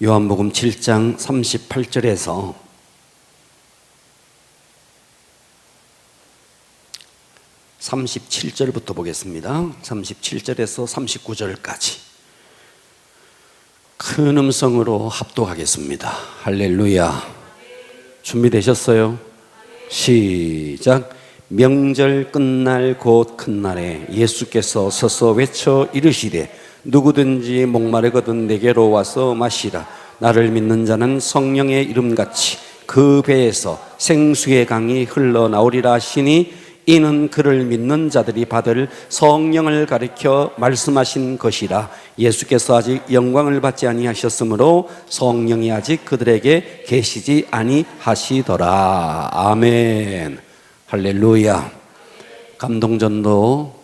요한복음 7장 38절에서 37절부터 보겠습니다. 37절에서 39절까지 큰 음성으로 합독하겠습니다. 할렐루야. 준비되셨어요? 시작. 명절 끝날 곧 큰 날에 예수께서 서서 외쳐 이르시되 누구든지 목마르거든 내게로 와서 마시라. 나를 믿는 자는 성령의 이름같이 그 배에서 생수의 강이 흘러나오리라 하시니 이는 그를 믿는 자들이 받을 성령을 가리켜 말씀하신 것이라. 예수께서 아직 영광을 받지 아니하셨으므로 성령이 아직 그들에게 계시지 아니하시더라. 아멘. 할렐루야. 감동전도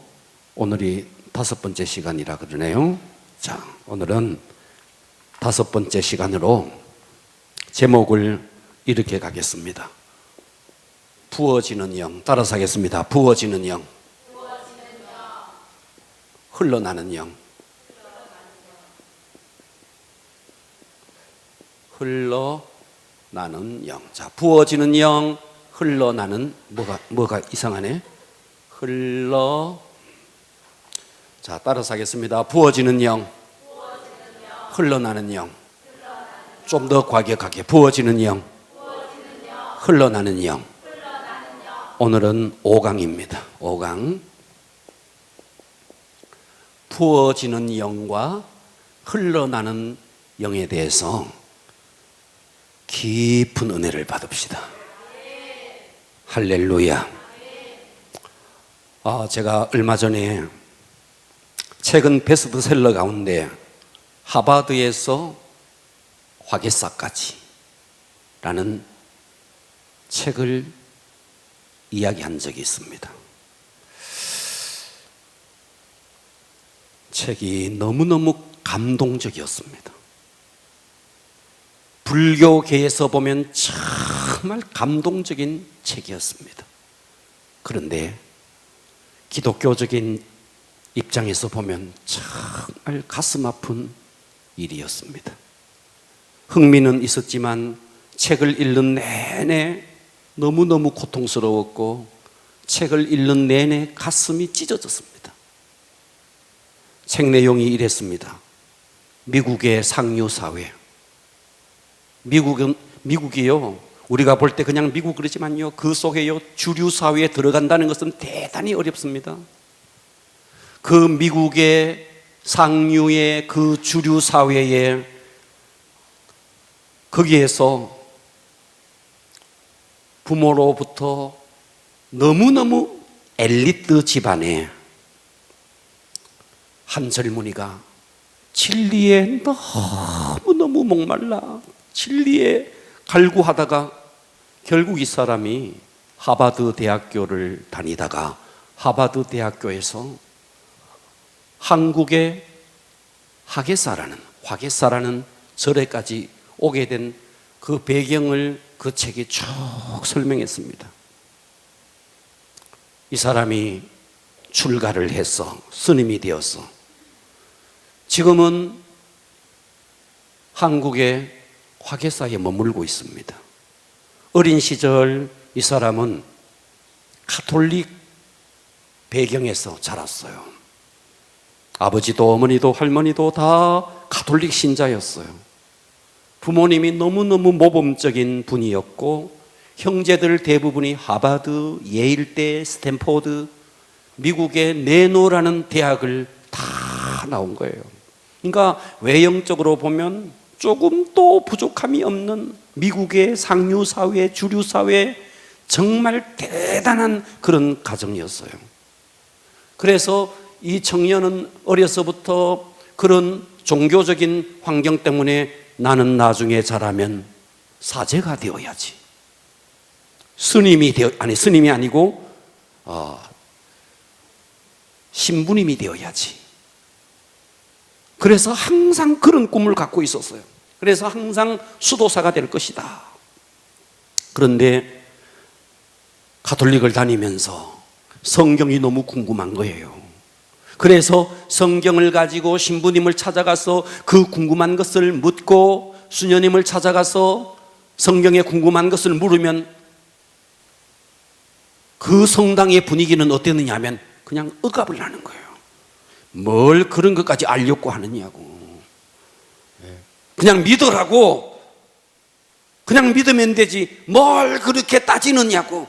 오늘이 5번째 시간이라 그러네요. 자, 오늘은 5번째 시간으로 제목을 이렇게 가겠습니다. 부어지는 영. 따라서 하겠습니다. 부어지는 영. 흘러나는 영. 흘러나는 영. 자, 부어지는 영, 흘러나는 뭐가 이상하네? 자, 따라서 하겠습니다. 부어지는 영, 흘러나는 영. 좀 더 과격하게. 부어지는 영, 흘러나는 영. 오늘은 5강입니다. 5강. 부어지는 영과 흘러나는 영에 대해서 깊은 은혜를 받읍시다. 할렐루야. 제가 얼마 전에 최근 베스트셀러 가운데 하버드에서 화개사까지 라는 책을 이야기한 적이 있습니다. 책이 너무너무 감동적이었습니다. 불교계에서 보면 정말 감동적인 책이었습니다. 그런데 기독교적인 입장에서 보면 정말 가슴 아픈 일이었습니다. 흥미는 있었지만 책을 읽는 내내 너무너무 고통스러웠고 책을 읽는 내내 가슴이 찢어졌습니다. 책 내용이 이랬습니다. 미국의 상류사회. 미국이요, 우리가 볼 때 그냥 미국 그러지만요, 그 속에요 주류사회에 들어간다는 것은 대단히 어렵습니다. 그 미국의 상류의 그 주류사회에 거기에서 부모로부터 너무너무 엘리트 집안에 한 젊은이가 진리에 너무너무 목말라 진리에 갈구하다가 결국 이 사람이 하버드 대학교를 다니다가 하버드 대학교에서 한국의 화개사라는 절에까지 오게 된 그 배경을 그 책이 쭉 설명했습니다. 이 사람이 출가를 해서 스님이 되어서 지금은 한국의 화개사에 머물고 있습니다. 어린 시절 이 사람은 가톨릭 배경에서 자랐어요. 아버지도 어머니도 할머니도 다 가톨릭 신자였어요. 부모님이 너무너무 모범적인 분이었고 형제들 대부분이 하버드, 예일대, 스탠포드, 미국의 내노라는 대학을 다 나온 거예요. 그러니까 외형적으로 보면 조금 또 부족함이 없는 미국의 상류사회, 주류사회, 정말 대단한 그런 가정이었어요. 그래서 이 청년은 어려서부터 그런 종교적인 환경 때문에 나는 나중에 자라면 사제가 되어야지, 스님이 아니고 신부님이 되어야지. 그래서 항상 그런 꿈을 갖고 있었어요. 그래서 항상 수도사가 될 것이다. 그런데 가톨릭을 다니면서 성경이 너무 궁금한 거예요. 그래서 성경을 가지고 신부님을 찾아가서 그 궁금한 것을 묻고 수녀님을 찾아가서 성경에 궁금한 것을 물으면 그 성당의 분위기는 어땠느냐 하면 그냥 억압을 하는 거예요. 뭘 그런 것까지 알려고 하느냐고. 그냥 믿으라고. 그냥 믿으면 되지 뭘 그렇게 따지느냐고.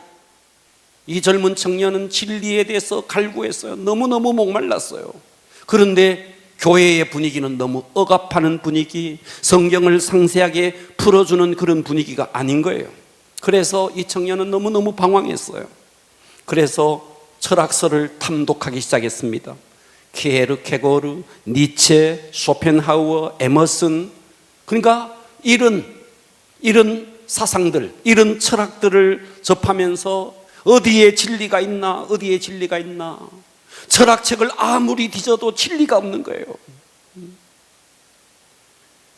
이 젊은 청년은 진리에 대해서 갈구했어요. 너무너무 목말랐어요. 그런데 교회의 분위기는 너무 억압하는 분위기, 성경을 상세하게 풀어주는 그런 분위기가 아닌 거예요. 그래서 이 청년은 너무너무 방황했어요. 그래서 철학서를 탐독하기 시작했습니다. 키에르케고르, 니체, 쇼펜하우어, 에머슨, 그러니까 이런 사상들, 이런 철학들을 접하면서 어디에 진리가 있나, 어디에 진리가 있나. 철학책을 아무리 뒤져도 진리가 없는 거예요.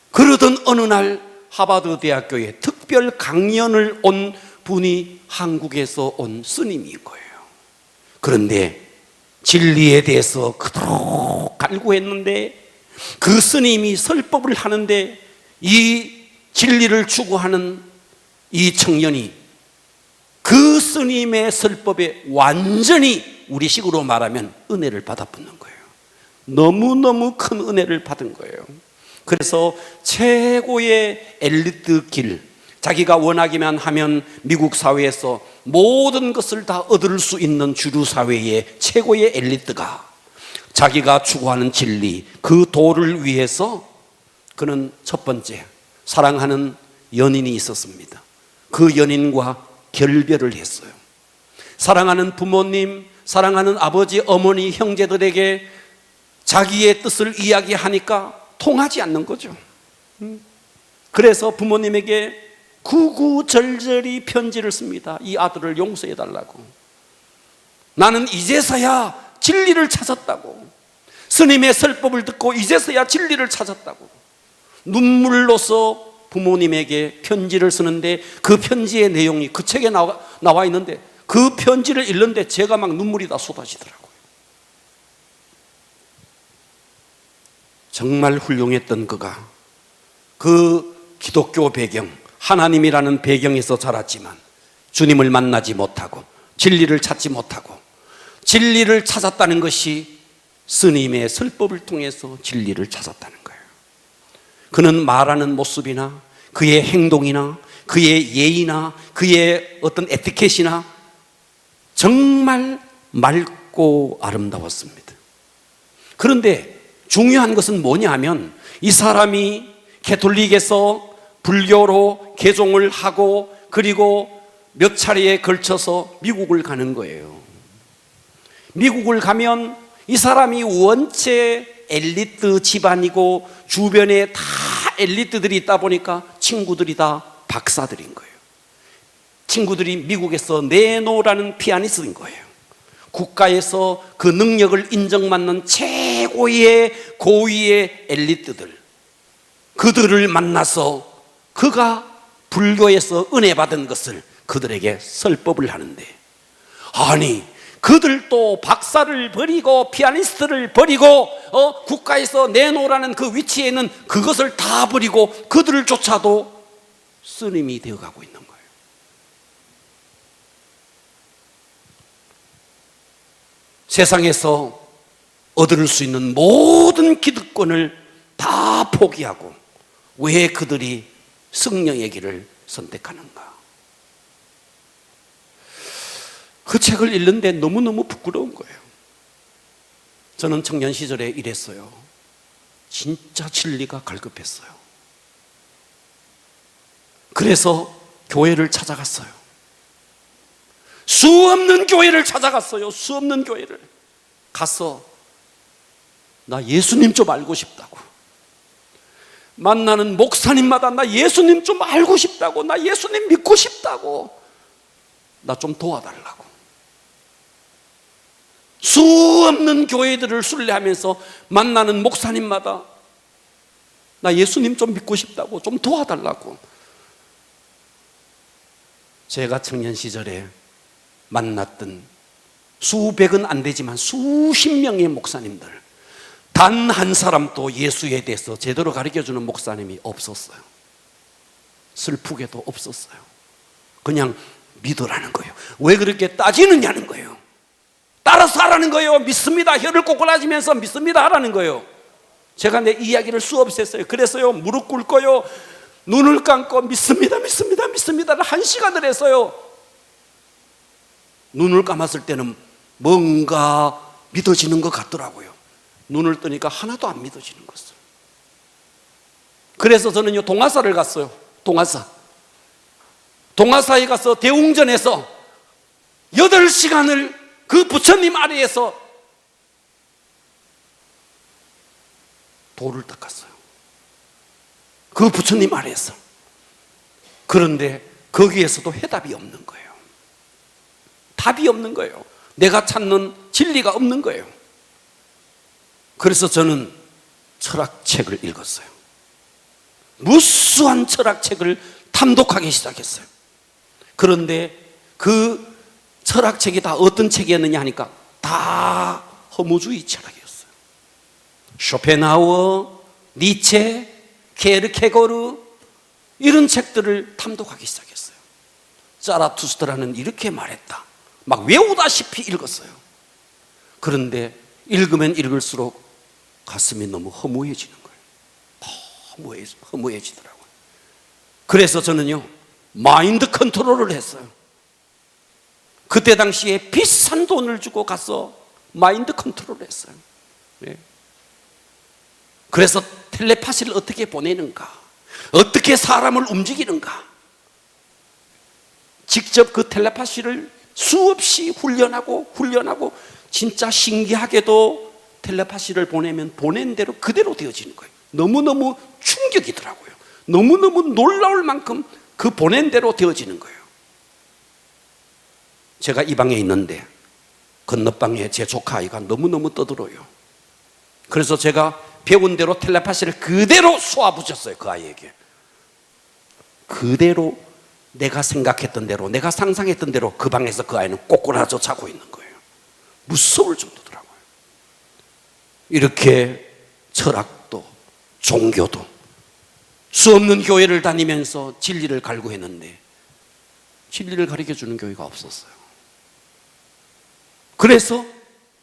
그러던 어느 날 하버드 대학교에 특별 강연을 온 분이 한국에서 온 스님인 거예요. 그런데 진리에 대해서 그토록 갈구했는데 그 스님이 설법을 하는데 이 진리를 추구하는 이 청년이 그 스님의 설법에 완전히 우리식으로 말하면 은혜를 받아붙는 거예요. 너무너무 큰 은혜를 받은 거예요. 그래서 최고의 엘리트 길, 자기가 원하기만 하면 미국 사회에서 모든 것을 다 얻을 수 있는 주류 사회의 최고의 엘리트가 자기가 추구하는 진리, 그 도를 위해서 그는 첫 번째 사랑하는 연인이 있었습니다. 그 연인과 결별을 했어요. 사랑하는 부모님, 사랑하는 아버지, 어머니, 형제들에게 자기의 뜻을 이야기하니까 통하지 않는 거죠. 그래서 부모님에게 구구절절히 편지를 씁니다. 이 아들을 용서해 달라고. 나는 이제서야 진리를 찾았다고. 스님의 설법을 듣고 이제서야 진리를 찾았다고. 눈물로서 부모님에게 편지를 쓰는데 그 편지의 내용이 그 책에 나와 있는데 그 편지를 읽는데 제가 막 눈물이 다 쏟아지더라고요. 정말 훌륭했던 그가 그 기독교 배경, 하나님이라는 배경에서 자랐지만 주님을 만나지 못하고 진리를 찾지 못하고 진리를 찾았다는 것이 스님의 설법을 통해서 진리를 찾았다는 거예요. 그는 말하는 모습이나 그의 행동이나 그의 예의나 그의 어떤 에티켓이나 정말 맑고 아름다웠습니다. 그런데 중요한 것은 뭐냐 하면 이 사람이 가톨릭에서 불교로 개종을 하고 그리고 몇 차례에 걸쳐서 미국을 가는 거예요. 미국을 가면 이 사람이 원체 엘리트 집안이고 주변에 다 엘리트들이 있다 보니까 친구들이 다 박사들인 거예요. 친구들이 미국에서 네노라는 피아니스트인 거예요. 국가에서 그 능력을 인정받는 최고의 고위의 엘리트들, 그들을 만나서 그가 불교에서 은혜 받은 것을 그들에게 설법을 하는데, 아니 그들도 박사를 버리고 피아니스트를 버리고 국가에서 내놓으라는 그 위치에 있는 그것을 다 버리고 그들을 쫓아도 스님이 되어가고 있는 거예요. 세상에서 얻을 수 있는 모든 기득권을 다 포기하고 왜 그들이 성령의 길을 선택하는가? 그 책을 읽는데 너무너무 부끄러운 거예요. 저는 청년 시절에 이랬어요. 진짜 진리가 갈급했어요. 그래서 교회를 찾아갔어요. 수없는 교회를 찾아갔어요. 수없는 교회를 가서 나 예수님 좀 알고 싶다고, 만나는 목사님마다 나 예수님 좀 알고 싶다고, 나 예수님 믿고 싶다고, 나 좀 도와달라고. 수없는 교회들을 순례하면서 만나는 목사님마다 나 예수님 좀 믿고 싶다고, 좀 도와달라고. 제가 청년 시절에 만났던 수백은 안 되지만 수십 명의 목사님들, 단 한 사람도 예수에 대해서 제대로 가르쳐주는 목사님이 없었어요. 슬프게도 없었어요. 그냥 믿으라는 거예요. 왜 그렇게 따지느냐는 거예요. 따라서 하라는 거예요. 믿습니다. 혀를 꼬꾸라지면서 믿습니다 하라는 거예요. 제가 내 이야기를 수없이 했어요. 그래서요, 무릎 꿇고요, 눈을 감고 믿습니다, 믿습니다, 믿습니다를 1시간을 했어요. 눈을 감았을 때는 뭔가 믿어지는 것 같더라고요. 눈을 뜨니까 하나도 안 믿어지는 것을. 그래서 저는요, 동화사를 갔어요. 동화사에 가서 대웅전에서 8시간을 그 부처님 아래에서 돌을 닦았어요. 그 부처님 아래에서. 그런데 거기에서도 해답이 없는 거예요. 답이 없는 거예요. 내가 찾는 진리가 없는 거예요. 그래서 저는 철학책을 읽었어요. 무수한 철학책을 탐독하기 시작했어요. 그런데 그 철학책이 다 어떤 책이었느냐 하니까 다 허무주의 철학이었어요. 쇼펜하우어, 니체, 케르케고르, 이런 책들을 탐독하기 시작했어요. 자라투스트라는 이렇게 말했다. 막 외우다시피 읽었어요. 그런데 읽으면 읽을수록 가슴이 너무 허무해지는 거예요. 허무해지더라고요. 그래서 저는요, 마인드 컨트롤을 했어요. 그때 당시에 비싼 돈을 주고 가서 마인드 컨트롤을 했어요. 네. 그래서 텔레파시를 어떻게 보내는가, 어떻게 사람을 움직이는가, 직접 그 텔레파시를 수없이 훈련하고 진짜 신기하게도 텔레파시를 보내면 보낸 대로 그대로 되어지는 거예요. 너무너무 충격이더라고요. 너무너무 놀라울 만큼 그 보낸 대로 되어지는 거예요. 제가 이 방에 있는데 건너방에 제 조카 아이가 너무너무 떠들어요. 그래서 제가 배운 대로 텔레파시를 그대로 쏘아붙였어요. 그 아이에게. 그대로 내가 생각했던 대로, 내가 상상했던 대로 그 방에서 그 아이는 꼬꾸라져 자고 있는 거예요. 무서울 정도더라고요. 이렇게 철학도 종교도 수없는 교회를 다니면서 진리를 갈구했는데 진리를 가르쳐주는 교회가 없었어요. 그래서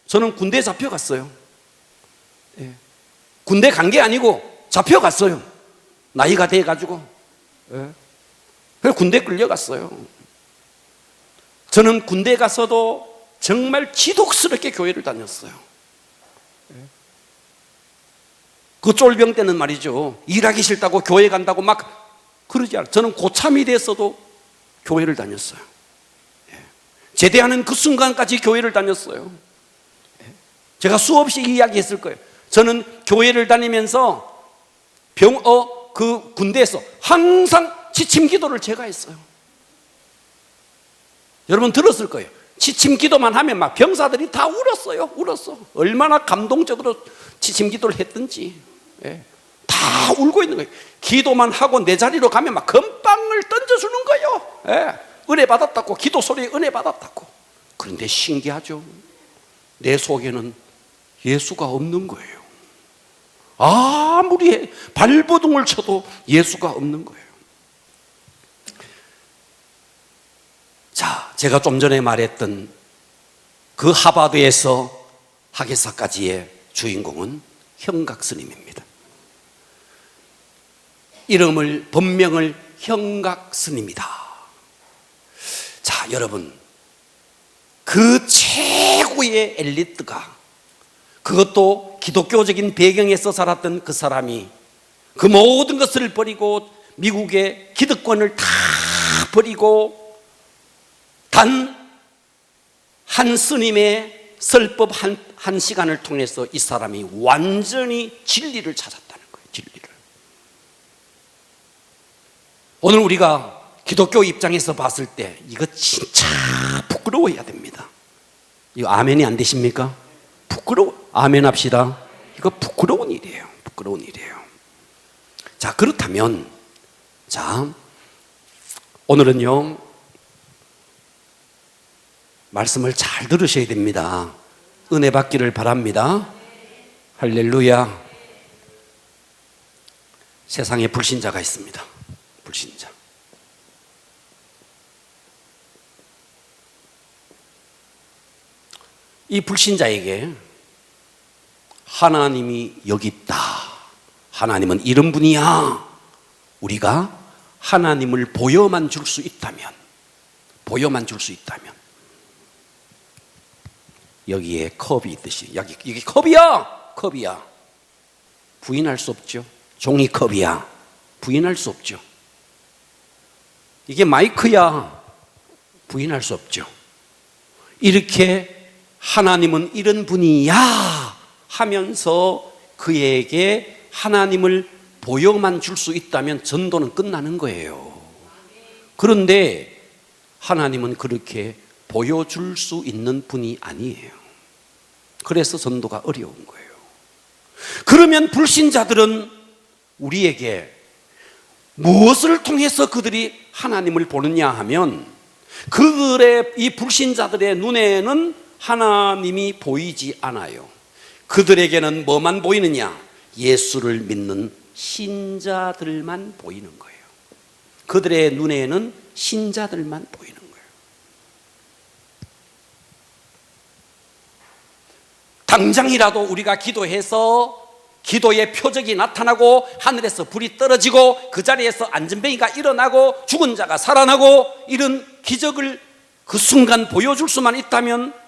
저는 군대에 잡혀갔어요. 예. 군대 간 게 아니고 잡혀갔어요. 나이가 돼가지고. 예. 그래서 군대에 끌려갔어요. 저는 군대 가서도 정말 지독스럽게 교회를 다녔어요. 그 쫄병 때는 말이죠, 일하기 싫다고 교회 간다고 막 그러지 않아요. 저는 고참이 됐어도 교회를 다녔어요. 제대하는 그 순간까지 교회를 다녔어요. 제가 수없이 이야기했을 거예요. 저는 교회를 다니면서 그 군대에서 항상 지침 기도를 제가 했어요. 여러분 들었을 거예요. 지침 기도만 하면 막 병사들이 다 울었어요. 울었어. 얼마나 감동적으로 지침 기도를 했든지. 예. 다 울고 있는 거예요. 기도만 하고 내 자리로 가면 막 금방을 던져주는 거예요. 예. 은혜 받았다고, 기도 소리에 은혜 받았다고. 그런데 신기하죠. 내 속에는 예수가 없는 거예요. 아무리 발버둥을 쳐도 예수가 없는 거예요. 자, 제가 좀 전에 말했던 그 하버드에서 학예사까지의 주인공은 형각 스님입니다. 본명을 형각 스님이다. 자, 여러분, 그 최고의 엘리트가, 그것도 기독교적인 배경에서 살았던 그 사람이 그 모든 것을 버리고 미국의 기득권을 다 버리고 단 한 스님의 설법 한 시간을 통해서 이 사람이 완전히 진리를 찾았다는 거예요. 진리를. 오늘 우리가 기독교 입장에서 봤을 때 이거 진짜 부끄러워해야 됩니다. 이거 아멘이 안 되십니까? 아멘 합시다. 이거 부끄러운 일이에요. 부끄러운 일이에요. 자, 그렇다면, 자, 오늘은요, 말씀을 잘 들으셔야 됩니다. 은혜 받기를 바랍니다. 할렐루야. 세상에 불신자가 있습니다. 불신자. 이 불신자에게 하나님이 여기 있다, 하나님은 이런 분이야, 우리가 하나님을 보여만 줄 수 있다면, 여기에 컵이 있듯이, 여기 컵이야, 부인할 수 없죠. 종이컵이야, 부인할 수 없죠. 이게 마이크야, 부인할 수 없죠. 이렇게 하나님은 이런 분이야 하면서 그에게 하나님을 보여만 줄 수 있다면 전도는 끝나는 거예요. 그런데 하나님은 그렇게 보여줄 수 있는 분이 아니에요. 그래서 전도가 어려운 거예요. 그러면 불신자들은 우리에게 무엇을 통해서 그들이 하나님을 보느냐 하면, 그들의 이 불신자들의 눈에는 하나님이 보이지 않아요. 그들에게는 뭐만 보이느냐? 예수를 믿는 신자들만 보이는 거예요. 그들의 눈에는 신자들만 보이는 거예요. 당장이라도 우리가 기도해서 기도의 표적이 나타나고 하늘에서 불이 떨어지고 그 자리에서 안전뱅이가 일어나고 죽은 자가 살아나고 이런 기적을 그 순간 보여줄 수만 있다면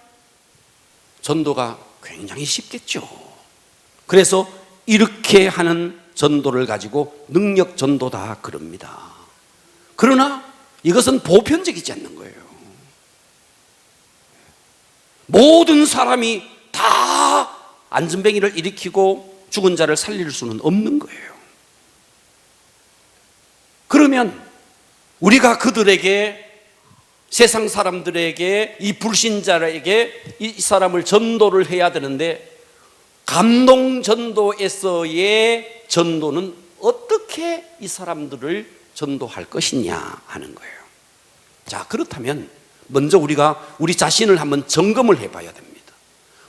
전도가 굉장히 쉽겠죠. 그래서 이렇게 하는 전도를 가지고 능력 전도다 그럽니다. 그러나 이것은 보편적이지 않는 거예요. 모든 사람이 다 안전뱅이를 일으키고 죽은 자를 살릴 수는 없는 거예요. 그러면 우리가 그들에게, 세상 사람들에게, 이 불신자에게 이 사람을 전도를 해야 되는데, 감동 전도에서의 전도는 어떻게 이 사람들을 전도할 것이냐 하는 거예요. 자, 그렇다면 먼저 우리가 우리 자신을 한번 점검을 해봐야 됩니다.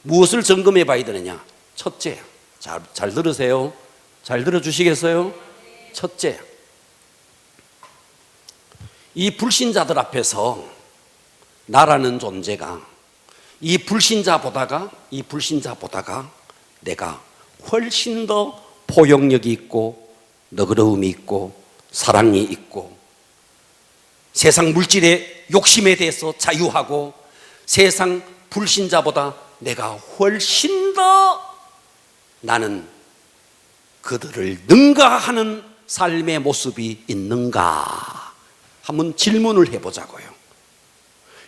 무엇을 점검해 봐야 되느냐? 첫째, 잘 들으세요. 잘 들어주시겠어요? 첫째, 이 불신자들 앞에서 나라는 존재가 이 불신자보다가 내가 훨씬 더 포용력이 있고 너그러움이 있고 사랑이 있고 세상 물질의 욕심에 대해서 자유하고 세상 불신자보다 내가 훨씬 더 나는 그들을 능가하는 삶의 모습이 있는가 한번 질문을 해보자고요.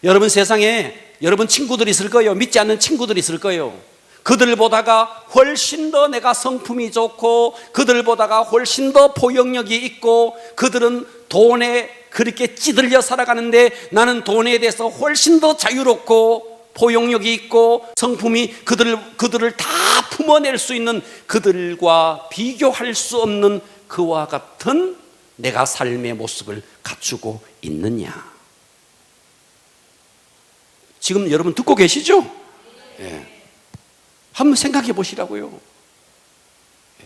여러분, 세상에 여러분 친구들이 있을 거예요. 믿지 않는 친구들이 있을 거예요. 그들보다가 훨씬 더 내가 성품이 좋고 그들보다가 훨씬 더 포용력이 있고 그들은 돈에 그렇게 찌들려 살아가는데 나는 돈에 대해서 훨씬 더 자유롭고 포용력이 있고 성품이 그들을 다 품어낼 수 있는, 그들과 비교할 수 없는 그와 같은 내가 삶의 모습을 갖추고 있느냐. 지금 여러분 듣고 계시죠? 예. 한번 생각해 보시라고요. 예.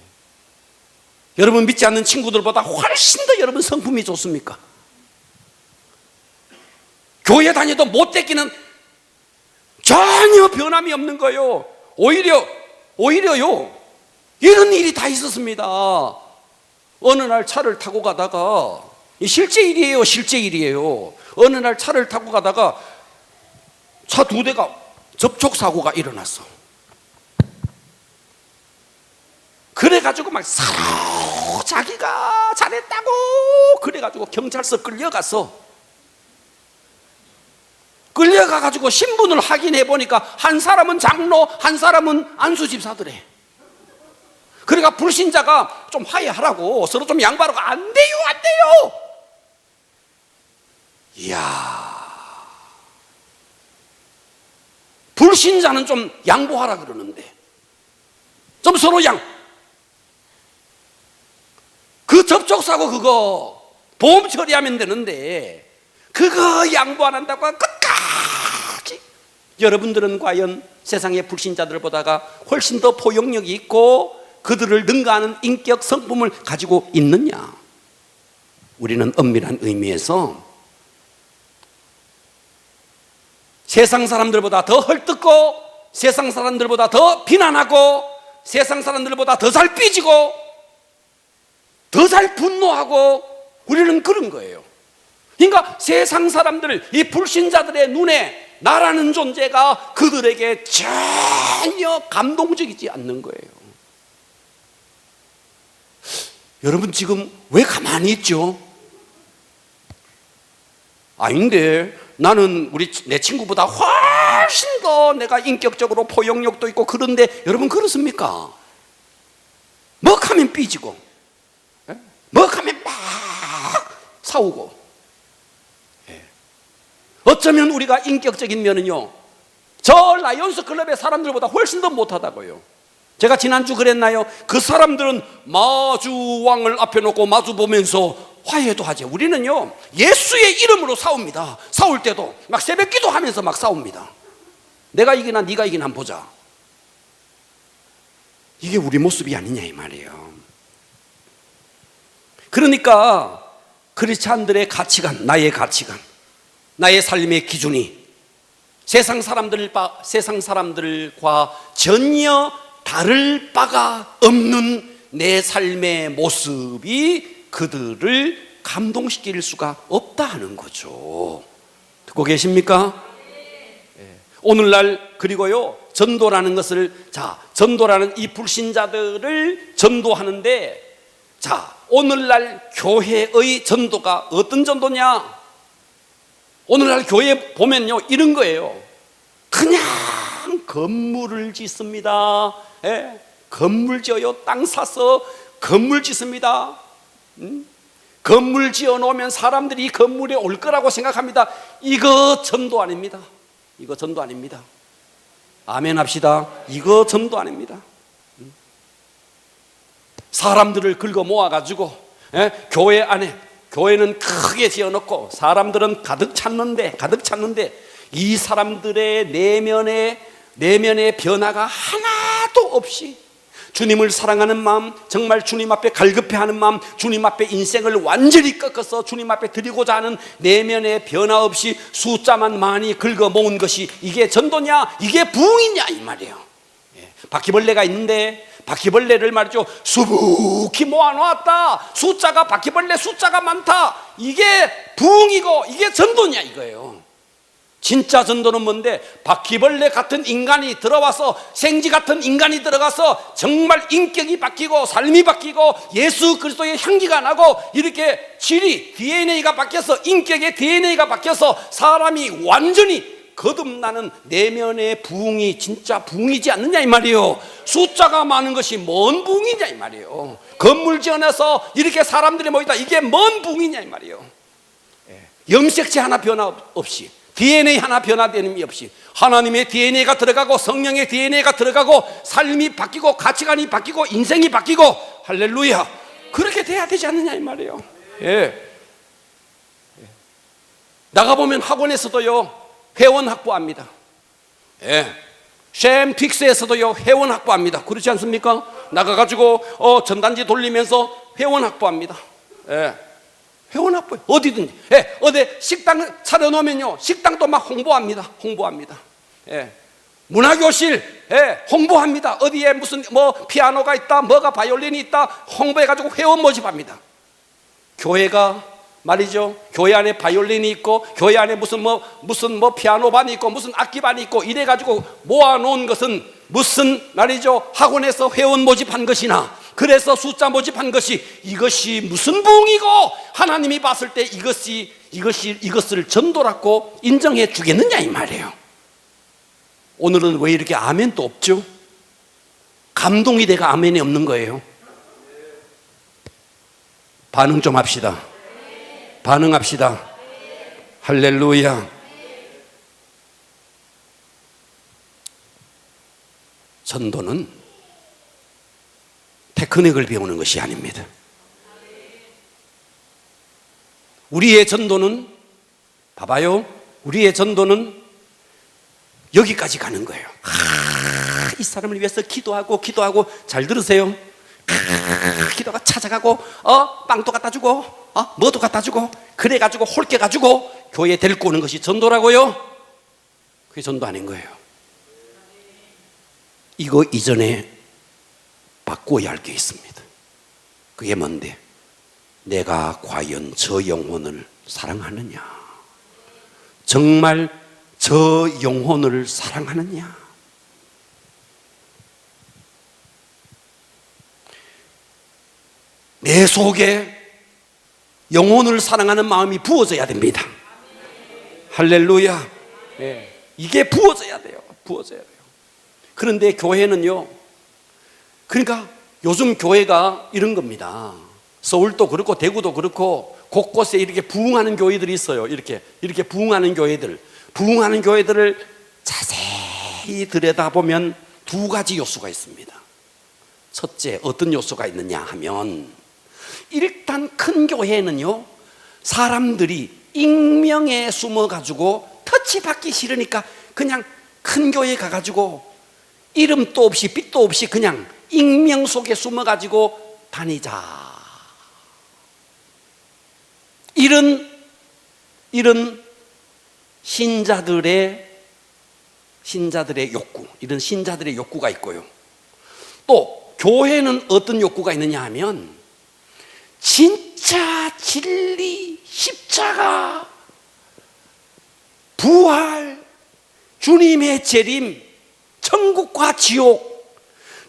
여러분 믿지 않는 친구들보다 훨씬 더 여러분 성품이 좋습니까? 교회 다녀도 못 떼기는 전혀 변함이 없는 거예요. 오히려요, 이런 일이 다 있었습니다. 어느 날 차를 타고 가다가, 실제 일이에요. 어느 날 차를 타고 가다가 차 두 대가 접촉사고가 일어났어. 그래가지고 막 서로 자기가 잘했다고 그래가지고 경찰서 끌려가가지고 신분을 확인해 보니까 한 사람은 장로, 한 사람은 안수집사더래. 그러니까 불신자가 좀 화해하라고 서로 좀 양보하라고 안 돼요. 이야, 불신자는 좀 양보하라 그러는데 좀 서로 그 접촉사고 그거 보험 처리하면 되는데 그거 양보 안 한다고 끝까지. 여러분들은 과연 세상의 불신자들보다가 훨씬 더 포용력이 있고 그들을 능가하는 인격 성품을 가지고 있느냐? 우리는 엄밀한 의미에서 세상 사람들보다 더 헐뜯고 세상 사람들보다 더 비난하고 세상 사람들보다 더 잘 삐지고 더 잘 분노하고 우리는 그런 거예요. 그러니까 세상 사람들, 이 불신자들의 눈에 나라는 존재가 그들에게 전혀 감동적이지 않는 거예요. 여러분 지금 왜 가만히 있죠? 아닌데 나는 내 친구보다 훨씬 더 내가 인격적으로 포용력도 있고 그런데 여러분 그렇습니까? 먹하면 삐지고 먹하면 막 싸우고 어쩌면 우리가 인격적인 면은요 저 라이온스 클럽의 사람들보다 훨씬 더 못하다고요. 제가 지난주 그랬나요? 그 사람들은 마주왕을 앞에 놓고 마주 보면서 화해도 하죠. 우리는요 예수의 이름으로 싸웁니다. 싸울 때도 막 새벽 기도하면서 막 싸웁니다. 내가 이기나 네가 이기나 한번 보자. 이게 우리 모습이 아니냐 이 말이에요. 그러니까 크리스찬들의 가치관, 나의 가치관, 나의 삶의 기준이 세상 사람들과 전혀 다를 바가 없는 내 삶의 모습이 그들을 감동시킬 수가 없다 하는 거죠. 듣고 계십니까? 오늘날 그리고요 전도라는 것을 전도라는 이 불신자들을 전도하는데 오늘날 교회의 전도가 어떤 전도냐? 오늘날 교회 보면요 이런 거예요. 그냥 건물을 짓습니다. 건물 지어요. 땅 사서 건물 짓습니다. 건물 지어 놓으면 사람들이 이 건물에 올 거라고 생각합니다. 이거 전도 아닙니다. 이거 전도 아닙니다. 아멘 합시다. 이거 전도 아닙니다. 사람들을 긁어 모아가지고 교회 안에 교회는 크게 지어놓고 사람들은 가득 찼는데 이 사람들의 내면의 변화가 하나도 없이 주님을 사랑하는 마음, 정말 주님 앞에 갈급해하는 마음, 주님 앞에 인생을 완전히 꺾어서 주님 앞에 드리고자 하는 내면의 변화 없이 숫자만 많이 긁어 모은 것이 이게 전도냐? 이게 부흥이냐 이 말이에요. 바퀴벌레가 있는데 바퀴벌레를 말이죠 수북히 모아놓았다. 바퀴벌레 숫자가 많다. 이게 부흥이고 이게 전도냐 이거예요. 진짜 전도는 뭔데? 바퀴벌레 같은 인간이 들어와서 생쥐 같은 인간이 들어가서 정말 인격이 바뀌고 삶이 바뀌고 예수 그리스도의 향기가 나고 이렇게 질이 DNA가 바뀌어서 인격의 DNA가 바뀌어서 사람이 완전히 거듭나는 내면의 부흥이 진짜 부흥이지 않느냐 이 말이에요. 숫자가 많은 것이 뭔 부흥이냐 이 말이에요. 건물 지어내서 이렇게 사람들이 모이다 이게 뭔 부흥이냐 이 말이에요. 염색체 하나 변화 없이 DNA 하나 변화됨이 없이 하나님의 DNA가 들어가고 성령의 DNA가 들어가고 삶이 바뀌고 가치관이 바뀌고 인생이 바뀌고 할렐루야 그렇게 돼야 되지 않느냐 이 말이에요. 나가보면 학원에서도요 회원 확보합니다. 샘픽스에서도요 회원 확보합니다. 그렇지 않습니까? 나가가지고 전단지 돌리면서 회원 확보합니다. 회원 확보 어디든지 어디 식당 차려놓으면요 식당도 막 홍보합니다. 문화교실 홍보합니다. 어디에 무슨 피아노가 있다 뭐가 바이올린이 있다 홍보해가지고 회원 모집합니다. 교회가 말이죠 교회 안에 바이올린이 있고 교회 안에 무슨 피아노반이 있고 무슨 악기반이 있고 이래가지고 모아놓은 것은 무슨 말이죠 학원에서 회원 모집한 것이나 그래서 숫자 모집한 것이 이것이 무슨 부흥이고 하나님이 봤을 때 이것을 전도라고 인정해 주겠느냐 이 말이에요. 오늘은 왜 이렇게 아멘도 없죠? 감동이 돼가 아멘이 없는 거예요. 반응 좀 합시다. 반응합시다. 할렐루야. 전도는 테크닉을 배우는 것이 아닙니다. 우리의 전도는 봐봐요. 우리의 전도는 여기까지 가는 거예요. 이 사람을 위해서 기도하고 잘 들으세요. 기도가 찾아가고 빵도 갖다 주고 뭐도 갖다 주고 그래가지고 홀게 가지고 교회에 데리고 오는 것이 전도라고요? 그게 전도 아닌 거예요. 이거 이전에 바꾸어야 할 게 있습니다. 그게 뭔데? 내가 과연 저 영혼을 사랑하느냐? 정말 저 영혼을 사랑하느냐? 내 속에 영혼을 사랑하는 마음이 부어져야 됩니다. 할렐루야. 네. 이게 부어져야 돼요. 부어져야 돼요. 그런데 교회는요, 그러니까 요즘 교회가 이런 겁니다. 서울도 그렇고 대구도 그렇고 곳곳에 이렇게 부흥하는 교회들이 있어요. 이렇게 부흥하는 교회들. 부흥하는 교회들을 자세히 들여다보면 두 가지 요소가 있습니다. 첫째, 어떤 요소가 있느냐 하면, 일단 큰 교회는요, 사람들이 익명에 숨어가지고 터치받기 싫으니까 그냥 큰 교회 가가지고 이름도 없이 빛도 없이 그냥 익명 속에 숨어가지고 다니자. 이런 신자들의 욕구, 이런 신자들의 욕구가 있고요. 또 교회는 어떤 욕구가 있느냐 하면, 진짜 진리, 십자가, 부활, 주님의 재림, 천국과 지옥,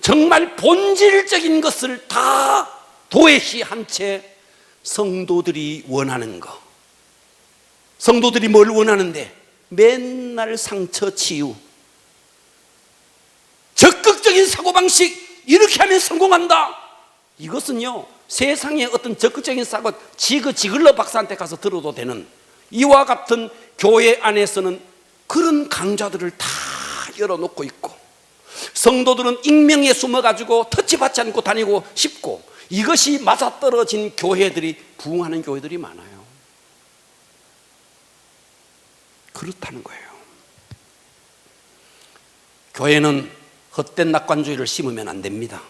정말 본질적인 것을 다 도외시한 채 성도들이 원하는 거. 성도들이 뭘 원하는데? 맨날 상처 치유, 적극적인 사고방식, 이렇게 하면 성공한다. 이것은요, 세상의 어떤 적극적인 사고, 지글러 박사한테 가서 들어도 되는, 이와 같은 교회 안에서는 그런 강좌들을 다 열어놓고 있고, 성도들은 익명에 숨어가지고 터치받지 않고 다니고 싶고, 이것이 맞아떨어진 교회들이, 부흥하는 교회들이 많아요. 그렇다는 거예요. 교회는 헛된 낙관주의를 심으면 안 됩니다.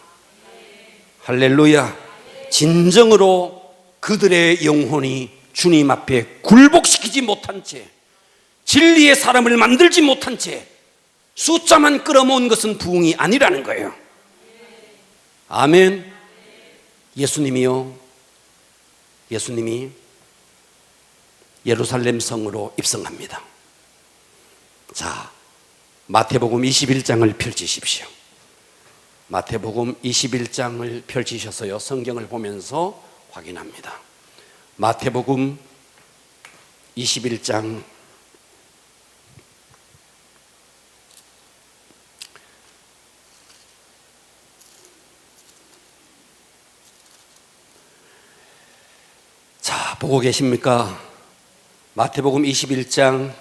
할렐루야. 진정으로 그들의 영혼이 주님 앞에 굴복시키지 못한 채, 진리의 사람을 만들지 못한 채 숫자만 끌어모은 것은 부흥이 아니라는 거예요. 아멘. 예수님이 예루살렘 성으로 입성합니다. 자, 마태복음 21장을 펼치십시오. 마태복음 21장을 펼치셔서요, 성경을 보면서 확인합니다. 마태복음 21장 '자, 보고 계십니까? 마태복음 21장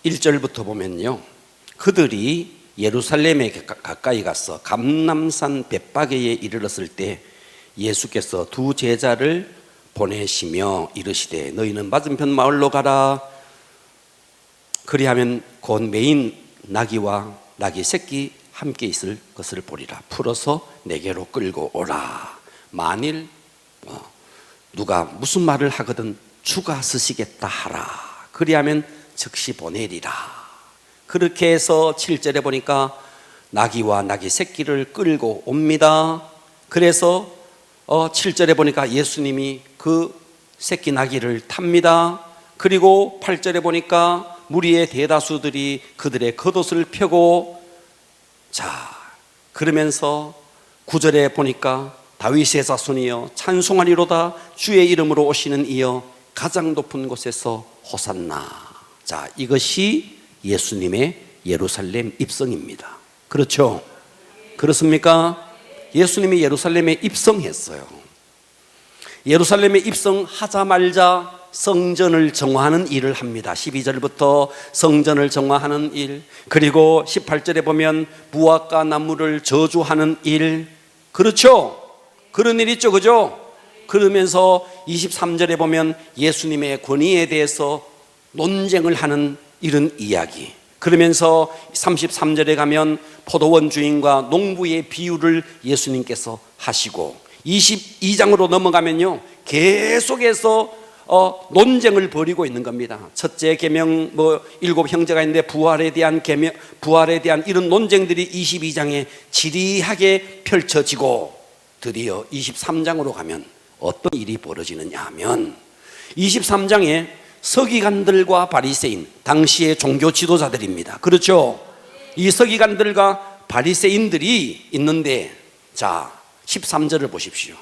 1절부터 보면요, 그들이 예루살렘에 가까이 가서 감람산 벳바게에 이르렀을 때 예수께서 두 제자를 보내시며 이르시되, 너희는 맞은편 마을로 가라. 그리하면 곧 메인 나귀와 나귀 새끼 함께 있을 것을 보리라. 풀어서 내게로 끌고 오라. 만일 누가 무슨 말을 하거든 주가 쓰시겠다 하라. 그리하면 즉시 보내리라. 그렇게 해서 7절에 보니까 나귀와 나귀 새끼를 끌고 옵니다. 그래서 7절에 보니까 예수님이 그 새끼 나귀를 탑니다. 그리고 8절에 보니까 무리의 대다수들이 그들의 겉옷을 펴고, 자, 그러면서 9절에 보니까 다윗의 자손이여 찬송하리로다, 주의 이름으로 오시는 이여 가장 높은 곳에서 호산나. 자, 이것이 예수님의 예루살렘 입성입니다. 그렇죠? 그렇습니까? 예수님이 예루살렘에 입성했어요. 예루살렘에 입성하자마자 성전을 정화하는 일을 합니다. 12절부터 성전을 정화하는 일, 그리고 18절에 보면 무화과 나무를 저주하는 일, 그렇죠? 그런 일 있죠, 그죠? 그러면서 23절에 보면 예수님의 권위에 대해서 논쟁을 하는 이런 이야기. 그러면서 33절에 가면 포도원 주인과 농부의 비유를 예수님께서 하시고, 22장으로 넘어가면요, 계속해서 논쟁을 벌이고 있는 겁니다. 첫째 계명 일곱 형제가 있는데 부활에 대한 이런 논쟁들이 22장에 지리하게 펼쳐지고 드디어 23장으로 가면 어떤 일이 벌어지느냐 하면 23장에 서기관들과 바리새인, 당시의 종교 지도자들입니다. 그렇죠? 이 서기관들과 바리새인들이 있는데, 자 13절을 보십시오.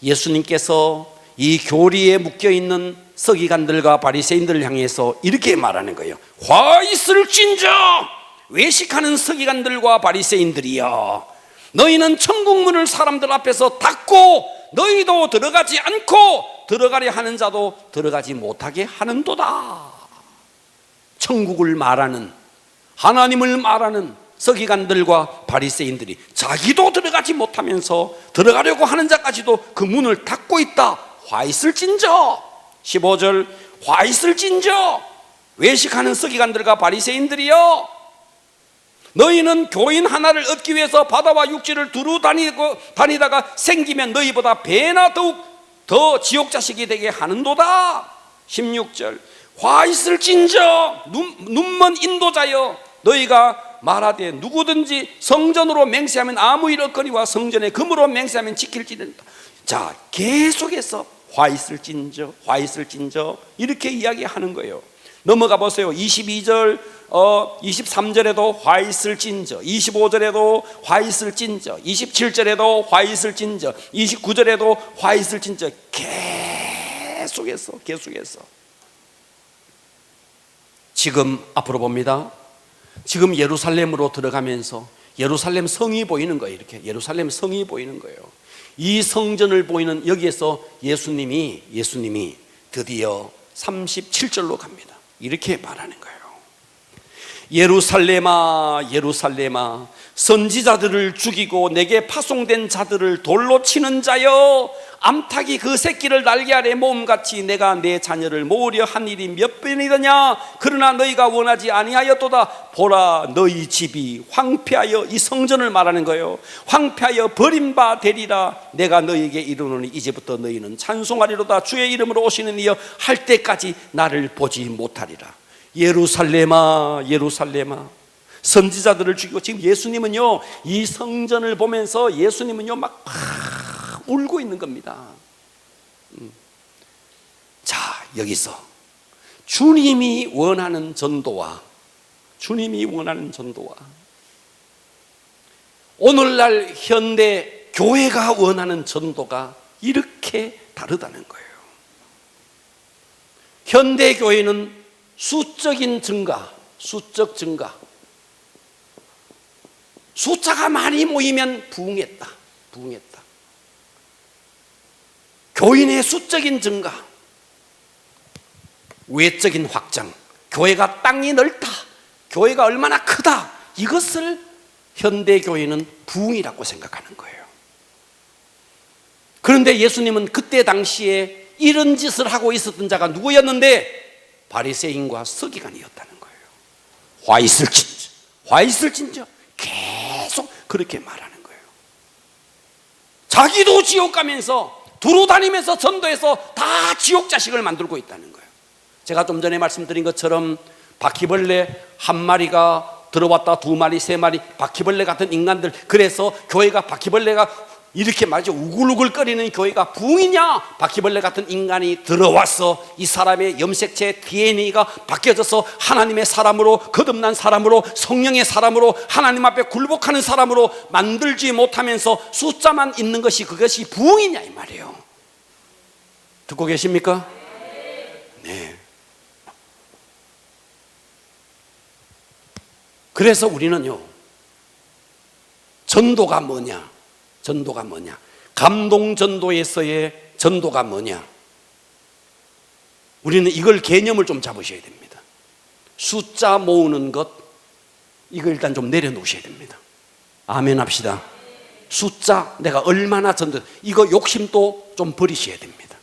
예수님께서 이 교리에 묶여있는 서기관들과 바리새인들을 향해서 이렇게 말하는 거예요. 화 있을진저 외식하는 서기관들과 바리새인들이여, 너희는 천국 문을 사람들 앞에서 닫고 너희도 들어가지 않고 들어가려 하는 자도 들어가지 못하게 하는도다. 천국을 말하는, 하나님을 말하는 서기관들과 바리새인들이 자기도 들어가지 못하면서 들어가려고 하는 자까지도 그 문을 닫고 있다. 화 있을진저. 15절 화 있을진저 외식하는 서기관들과 바리새인들이여, 너희는 교인 하나를 얻기 위해서 바다와 육지를 두루 다니다가 생기면 너희보다 배나 더욱 더 지옥 자식이 되게 하는도다. 16절 화 있을진저 눈먼 인도자여, 너희가 말하되 누구든지 성전으로 맹세하면 아무 일 없거니와 성전에 금으로 맹세하면 지킬지니라. 자 계속해서 화 있을진저 화 있을진저 이렇게 이야기하는 거예요. 넘어가 보세요. 22절 23절에도 화 있을진저, 25절에도 화 있을진저, 27절에도 화 있을진저, 29절에도 화 있을진저, 계속해서 지금 앞으로 봅니다. 지금 예루살렘으로 들어가면서 예루살렘 성이 보이는 거예요. 이렇게 예루살렘 성이 보이는 거예요. 이 성전을 보이는 여기에서 예수님이 드디어 37절로 갑니다. 이렇게 말하는 거예요. 예루살렘아 예루살렘아, 선지자들을 죽이고 내게 파송된 자들을 돌로 치는 자여, 암탉이 그 새끼를 날개 아래 모음같이 내가 내 자녀를 모으려 한 일이 몇 번이더냐. 그러나 너희가 원하지 아니하였도다. 보라 너희 집이 황폐하여, 이 성전을 말하는 거예요, 황폐하여 버림바 되리라. 내가 너희에게 이르노니 이제부터 너희는 찬송하리로다. 주의 이름으로 오시는 이여 할 때까지 나를 보지 못하리라. 예루살렘아 예루살렘아, 선지자들을 죽이고, 지금 예수님은요 이 성전을 보면서 예수님은요 막 울고 있는 겁니다. 자 여기서 주님이 원하는 전도와 오늘날 현대 교회가 원하는 전도가 이렇게 다르다는 거예요. 현대 교회는 수적인 증가, 수적 증가, 숫자가 많이 모이면 부흥했다. 교인의 수적인 증가, 외적인 확장, 교회가 땅이 넓다, 교회가 얼마나 크다, 이것을 현대 교회는 부흥이라고 생각하는 거예요. 그런데 예수님은 그때 당시에 이런 짓을 하고 있었던 자가 누구였는데 바리새인과 서기관이었다는 거예요. 화 있을진저 계속 그렇게 말하는 거예요. 자기도 지옥 가면서 두루 다니면서 전도해서 다 지옥 자식을 만들고 있다는 거예요. 제가 좀 전에 말씀드린 것처럼 바퀴벌레 한 마리가 들어왔다, 두 마리, 세 마리, 바퀴벌레 같은 인간들, 그래서 교회가 바퀴벌레가 이렇게 말이죠, 우글우글거리는 교회가 부흥이냐? 바퀴벌레 같은 인간이 들어와서 이 사람의 염색체 DNA가 바뀌어져서 하나님의 사람으로, 거듭난 사람으로, 성령의 사람으로, 하나님 앞에 굴복하는 사람으로 만들지 못하면서 숫자만 있는 것이, 그것이 부흥이냐 이 말이에요. 듣고 계십니까? 네. 그래서 우리는요, 전도가 뭐냐? 감동 전도에서의 전도가 뭐냐? 우리는 이걸 개념을 좀 잡으셔야 됩니다. 숫자 모으는 것, 이거 일단 좀 내려놓으셔야 됩니다. 아멘 합시다. 숫자, 내가 얼마나 전도, 이거 욕심도 좀 버리셔야 됩니다.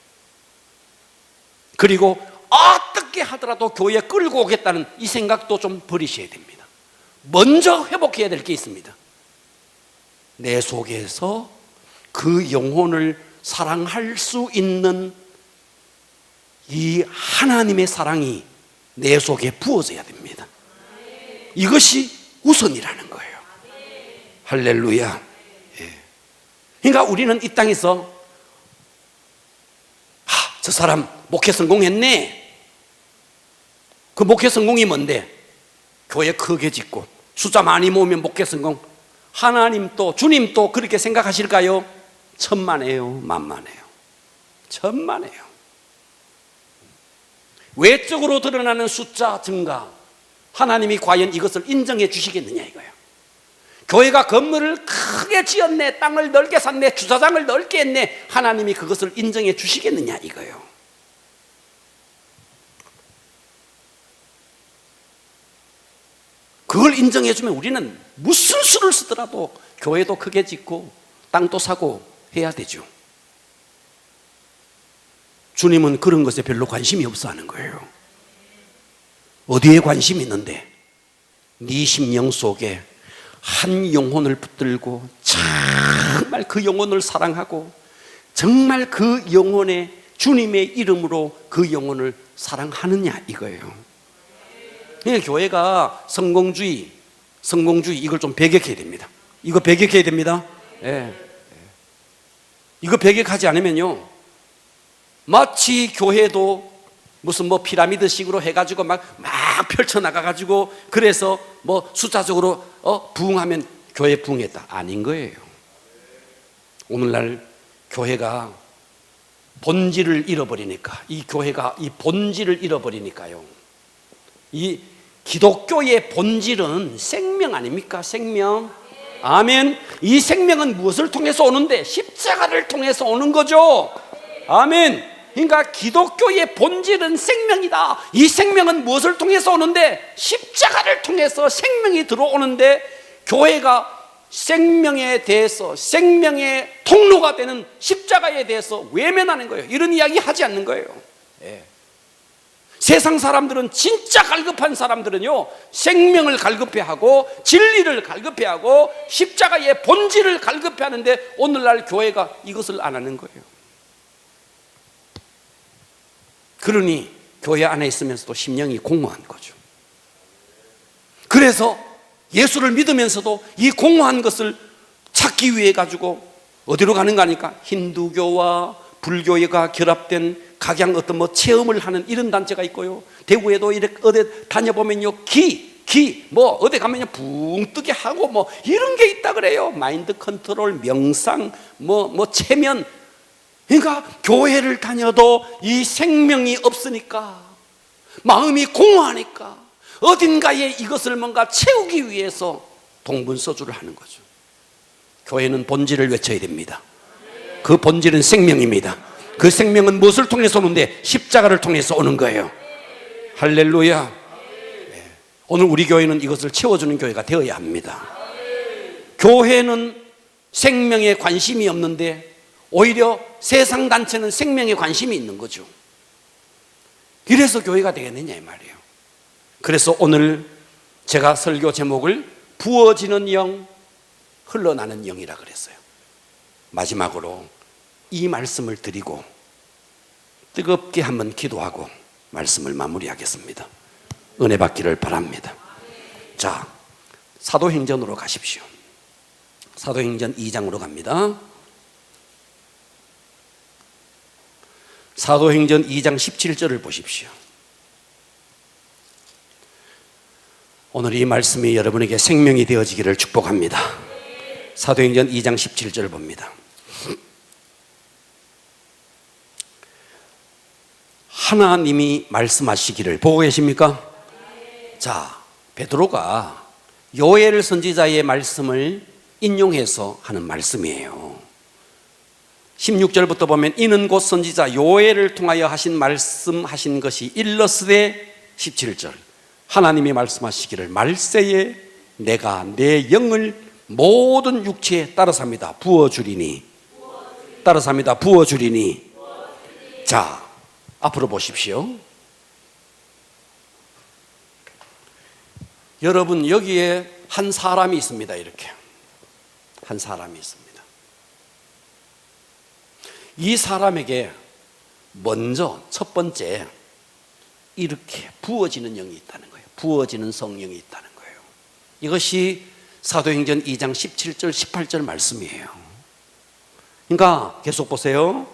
그리고 어떻게 하더라도 교회에 끌고 오겠다는 이 생각도 좀 버리셔야 됩니다. 먼저 회복해야 될 게 있습니다. 내 속에서 그 영혼을 사랑할 수 있는 이 하나님의 사랑이 내 속에 부어져야 됩니다. 이것이 우선이라는 거예요. 할렐루야. 예. 그러니까 우리는 이 땅에서 저 사람 목회 성공했네. 그 목회 성공이 뭔데? 교회 크게 짓고 숫자 많이 모으면 목회 성공. 하나님도 주님도 그렇게 생각하실까요? 천만에요, 만만해요. 천만에요. 외적으로 드러나는 숫자 증가, 하나님이 과연 이것을 인정해 주시겠느냐 이거예요. 교회가 건물을 크게 지었네, 땅을 넓게 샀네, 주차장을 넓게 했네, 하나님이 그것을 인정해 주시겠느냐 이거예요. 그걸 인정해 주면 우리는 무슨 수를 쓰더라도 교회도 크게 짓고 땅도 사고 해야 되죠. 주님은 그런 것에 별로 관심이 없어 하는 거예요. 어디에 관심이 있는데? 네 심령 속에 한 영혼을 붙들고 정말 그 영혼을 사랑하고 정말 그 영혼의 주님의 이름으로 그 영혼을 사랑하느냐 이거예요. 그러니까 교회가 성공주의 이걸 좀 배격해야 됩니다. 이거 배격해야 됩니다. 예. 이거 배격하지 않으면요, 마치 교회도 무슨 피라미드식으로 해가지고 막 펼쳐나가가지고 그래서 숫자적으로 부흥하면 교회 부흥했다. 아닌 거예요. 오늘날 교회가 본질을 잃어버리니까, 이 교회가 이 본질을 잃어버리니까요. 이 기독교의 본질은 생명 아닙니까? 생명. 아멘. 이 생명은 무엇을 통해서 오는데? 십자가를 통해서 오는 거죠. 아멘. 그러니까 기독교의 본질은 생명이다. 이 생명은 무엇을 통해서 오는데? 십자가를 통해서 생명이 들어오는데, 교회가 생명에 대해서, 생명의 통로가 되는 십자가에 대해서 외면하는 거예요. 이런 이야기 하지 않는 거예요. 예. 세상 사람들은, 진짜 갈급한 사람들은요, 생명을 갈급해하고 진리를 갈급해하고 십자가의 본질을 갈급해하는데, 오늘날 교회가 이것을 안 하는 거예요. 그러니 교회 안에 있으면서도 심령이 공허한 거죠. 그래서 예수를 믿으면서도 이 공허한 것을 찾기 위해 가지고 어디로 가는 거 아닙니까? 힌두교와 불교가 결합된 각양 어떤 체험을 하는 이런 단체가 있고요. 대구에도 이렇게 어디 다녀보면요, 어디 가면요 붕 뜨게 하고 이런 게 있다 그래요. 마인드 컨트롤, 명상, 체면. 그러니까 교회를 다녀도 이 생명이 없으니까, 마음이 공허하니까 어딘가에 이것을 뭔가 채우기 위해서 동분서주를 하는 거죠. 교회는 본질을 외쳐야 됩니다. 그 본질은 생명입니다. 그 생명은 무엇을 통해서 오는데? 십자가를 통해서 오는 거예요. 할렐루야. 네. 오늘 우리 교회는 이것을 채워주는 교회가 되어야 합니다. 교회는 생명에 관심이 없는데 오히려 세상 단체는 생명에 관심이 있는 거죠. 이래서 교회가 되겠느냐 이 말이에요. 그래서 오늘 제가 설교 제목을 부어지는 영, 흘러나는 영이라 그랬어요. 마지막으로 이 말씀을 드리고 뜨겁게 한번 기도하고 말씀을 마무리하겠습니다. 은혜 받기를 바랍니다. 자, 사도행전으로 가십시오. 사도행전 2장으로 갑니다. 사도행전 2장 17절을 보십시오. 오늘 이 말씀이 여러분에게 생명이 되어지기를 축복합니다. 사도행전 2장 17절 봅니다. 하나님이 말씀하시기를 보고 계십니까? 자, 베드로가 요엘 선지자의 말씀을 인용해서 하는 말씀이에요. 16절부터 보면 이는 곧 선지자 요엘을 통하여 하신 말씀하신 것이 일러스되 17절 하나님이 말씀하시기를 말세에 내가 내 영을 모든 육체에 따라삽니다. 부어주리니 따라삽니다. 부어주리니. 자, 앞으로 보십시오. 여러분 여기에 한 사람이 있습니다. 이렇게 한 사람이 있습니다. 이 사람에게 먼저 첫 번째 이렇게 부어지는 영이 있다는 거예요. 부어지는 성령이 있다는 거예요. 이것이 사도행전 2장 17절 18절 말씀이에요. 그러니까 계속 보세요.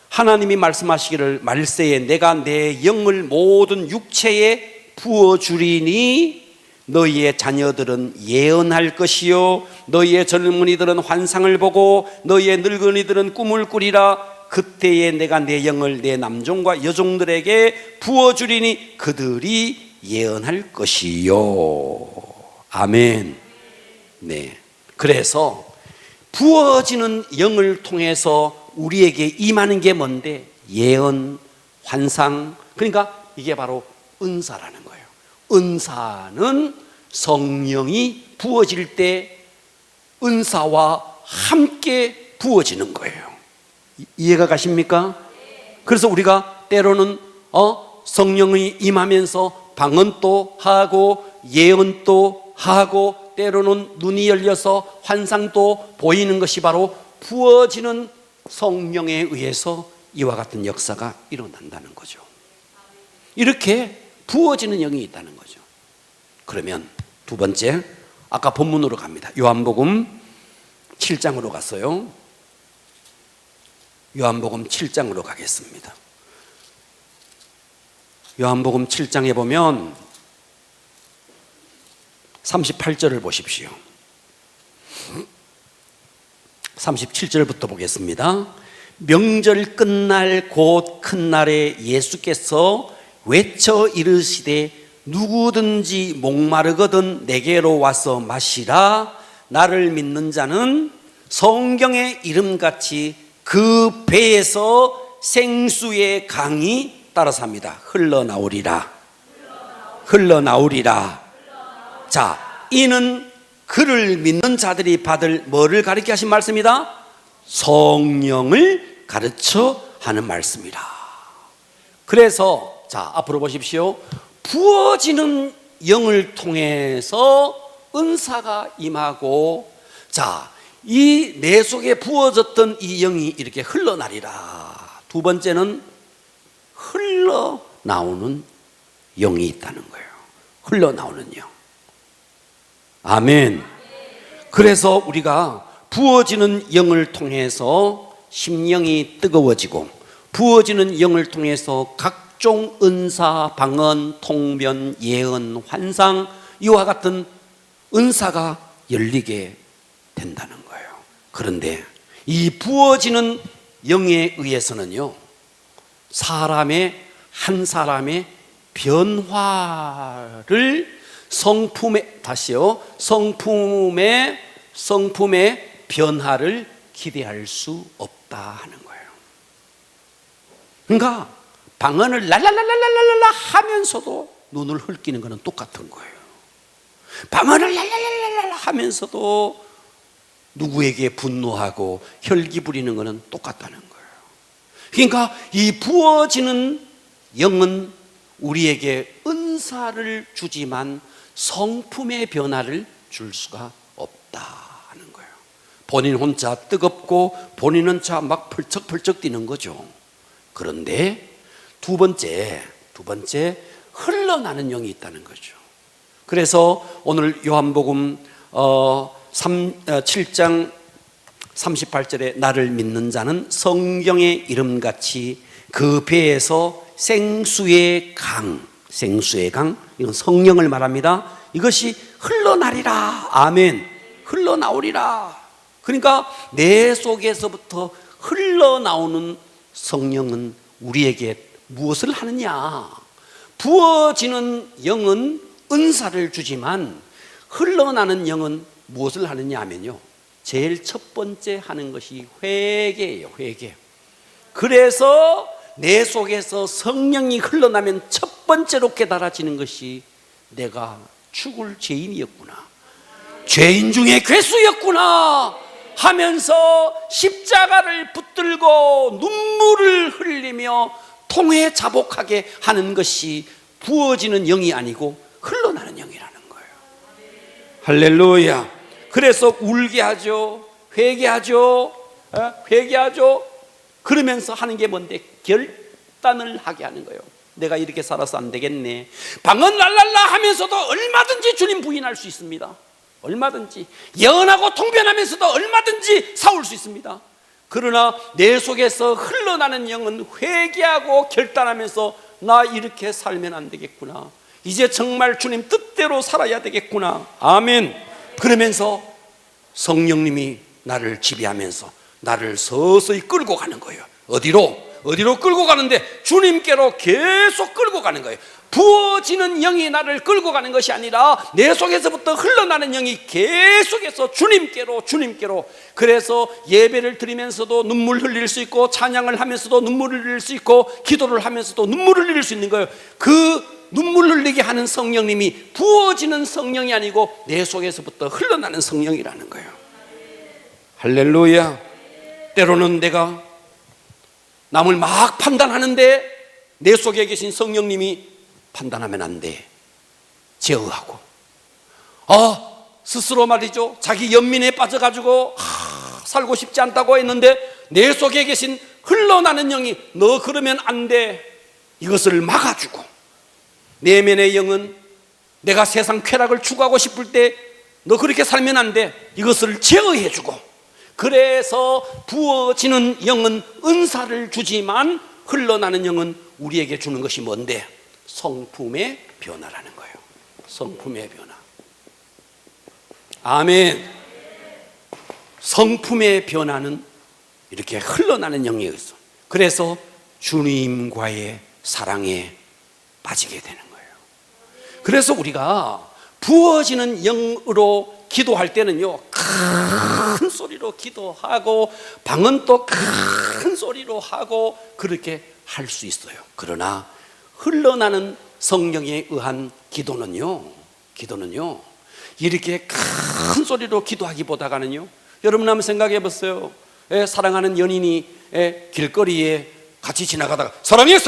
하나님이 말씀하시기를 말세에 내가 내 영을 모든 육체에 부어주리니 너희의 자녀들은 예언할 것이요 너희의 젊은이들은 환상을 보고 너희의 늙은이들은 꿈을 꾸리라. 그때에 내가 내 영을 내 남종과 여종들에게 부어주리니 그들이 예언할 것이요. 아멘. 네. 그래서 부어지는 영을 통해서 우리에게 임하는 게 뭔데? 예언, 환상. 그러니까 이게 바로 은사라는 거예요. 은사는 성령이 부어질 때 은사와 함께 부어지는 거예요. 이해가 가십니까? 그래서 우리가 때로는 성령이 임하면서 방언도 하고 예언도 하고 때로는 눈이 열려서 환상도 보이는 것이 바로 부어지는 성령에 의해서 이와 같은 역사가 일어난다는 거죠. 이렇게 부어지는 영이 있다는 거죠. 그러면 두 번째, 아까 본문으로 갑니다. 요한복음 7장으로 갔어요. 요한복음 7장으로 가겠습니다. 요한복음 7장에 보면 38절을 보십시오. 37절부터 보겠습니다. 명절 끝날 곧 큰 날에 예수께서 외쳐 이르시되 누구든지 목마르거든 내게로 와서 마시라. 나를 믿는 자는 성경의 이름같이 그 배에서 생수의 강이 따라서 합니다. 흘러나오리라. 흘러나오리라. 자, 이는 그를 믿는 자들이 받을 뭐를 가르치게 하신 말씀이다? 성령을 가르쳐 하는 말씀이라. 그래서 자, 앞으로 보십시오. 부어지는 영을 통해서 은사가 임하고, 자, 이 내 속에 부어졌던 이 영이 이렇게 흘러나리라. 두 번째는 흘러나오는 영이 있다는 거예요. 흘러나오는 영. 아멘. 그래서 우리가 부어지는 영을 통해서 심령이 뜨거워지고, 부어지는 영을 통해서 각종 은사, 방언, 통변, 예언, 환상, 이와 같은 은사가 열리게 된다는 거예요. 그런데 이 부어지는 영에 의해서는요, 한 사람의 변화를 성품의 변화를 기대할 수 없다 하는 거예요. 그러니까 방언을 랄랄랄랄랄라 하면서도 눈을 흘기는 것은 똑같은 거예요. 방언을 랄랄랄랄라 하면서도 누구에게 분노하고 혈기 부리는 것은 똑같다는 거예요. 그러니까 이 부어지는 영은 우리에게 은사를 주지만 성품의 변화를 줄 수가 없다 하는 거예요. 본인 혼자 뜨겁고 본인은 막 펄쩍펄쩍 뛰는 거죠. 그런데 두 번째 흘러나는 영이 있다는 거죠. 그래서 오늘 요한복음 7장 38절에 나를 믿는 자는 성경의 이름같이 그 배에서 생수의 강, 이건 성령을 말합니다. 이것이 흘러나리라. 아멘. 흘러나오리라. 그러니까 내 속에서부터 흘러나오는 성령은 우리에게 무엇을 하느냐? 부어지는 영은 은사를 주지만 흘러나는 영은 무엇을 하느냐 하면요, 제일 첫 번째 하는 것이 회개예요. 회개. 그래서 내 속에서 성령이 흘러나면 첫 번째로 깨달아지는 것이 내가 죽을 죄인이었구나, 죄인 중에 괴수였구나 하면서 십자가를 붙들고 눈물을 흘리며 통회자복하게 하는 것이 부어지는 영이 아니고 흘러나는 영이라는 거예요. 할렐루야. 그래서 울게 하죠. 회개하죠. 그러면서 하는 게 뭔데? 결단을 하게 하는 거예요. 내가 이렇게 살아서 안 되겠네. 방언 랄랄라 하면서도 얼마든지 주님 부인할 수 있습니다. 얼마든지 예언하고 통변하면서도 얼마든지 싸울 수 있습니다. 그러나 내 속에서 흘러나는 영은 회개하고 결단하면서 나 이렇게 살면 안 되겠구나. 이제 정말 주님 뜻대로 살아야 되겠구나. 아멘. 그러면서 성령님이 나를 지배하면서 나를 서서히 끌고 가는 거예요. 어디로 끌고 가는데 주님께로 계속 끌고 가는 거예요. 부어지는 영이 나를 끌고 가는 것이 아니라 내 속에서부터 흘러나는 영이 계속해서 주님께로. 그래서 예배를 드리면서도 눈물 흘릴 수 있고, 찬양을 하면서도 눈물을 흘릴 수 있고, 기도를 하면서도 눈물을 흘릴 수 있는 거예요. 그 눈물 흘리게 하는 성령님이 부어지는 성령이 아니고 내 속에서부터 흘러나는 성령이라는 거예요. 할렐루야. 때로는 내가 남을 막 판단하는데 내 속에 계신 성령님이 판단하면 안 돼. 제어하고. 스스로 말이죠. 자기 연민에 빠져가지고 살고 싶지 않다고 했는데 내 속에 계신 흘러나는 영이 너 그러면 안 돼. 이것을 막아주고, 내면의 영은 내가 세상 쾌락을 추구하고 싶을 때 너 그렇게 살면 안 돼. 이것을 제어해주고. 그래서 부어지는 영은 은사를 주지만 흘러나는 영은 우리에게 주는 것이 뭔데? 성품의 변화라는 거예요. 성품의 변화. 아멘. 성품의 변화는 이렇게 흘러나는 영에 의해서, 그래서 주님과의 사랑에 빠지게 되는 거예요. 그래서 우리가 부어지는 영으로 기도할 때는요, 큰 소리로 기도하고 방언도 큰 소리로 하고 그렇게 할 수 있어요. 그러나 흘러나는 성령에 의한 기도는요 이렇게 큰 소리로 기도하기보다가는요, 여러분 한번 생각해 보세요. 사랑하는 연인이 길거리에 같이 지나가다가 사랑해